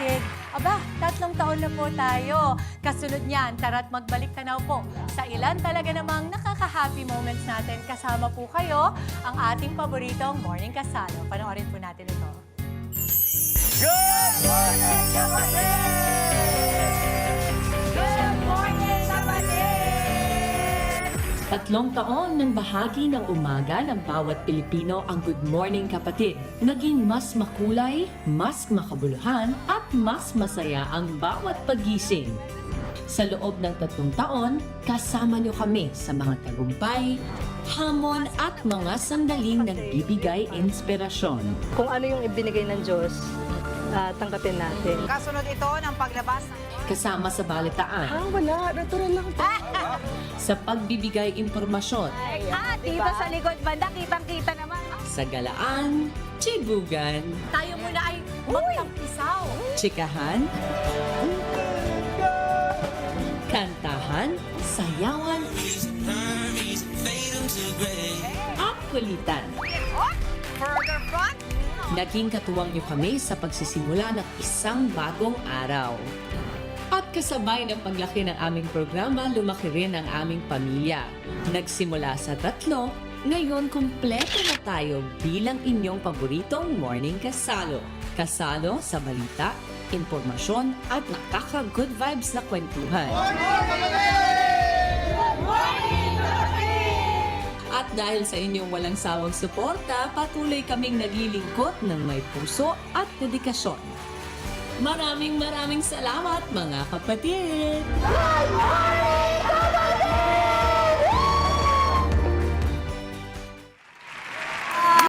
kapatid. Aba, 3 taon na po tayo. Kasunod niyan, tara't magbalik tanaw po sa ilan talaga namang nakaka-happy moments natin. Kasama po kayo ang ating paboritong Morning Kasalo. Panoorin po natin ito. Good morning, kapatid! Good morning, kapatid! 3 taon ng bahagi ng umaga ng bawat Pilipino ang Good Morning Kapatid. Naging mas makulay, mas makabuluhan, at mas masaya ang bawat pagising. Sa loob ng 3 taon, kasama niyo kami sa mga tagumpay, hamon at mga sandaling nagbibigay inspirasyon. Kung ano yung ibinigay ng Diyos, tanggapin natin. Kasunod ito ng paglabas ng... Kasama sa balitaan, Wala. Natural lang to. sa pagbibigay impormasyon, Dito sa likod banda, kitang-kita naman. sa galaan, chibugan, Tayo muna ay magtampisaw. tsikahan, kantahan, sayawan, at kulitan. Further front. Naging katuwang niyo kami sa pagsisimula ng isang bagong araw. At kasabay ng paglaki ng aming programa, lumaki rin ang aming pamilya. Nagsimula sa 3, ngayon kumpleto na tayo bilang inyong paboritong Morning Kasalo. Kasalo sa balita, impormasyon at nakaka-good vibes na kwentuhan. At dahil sa inyong walang sawang suporta, patuloy kaming naglilingkod ng may puso at dedikasyon. Maraming salamat mga kapatid! Good morning!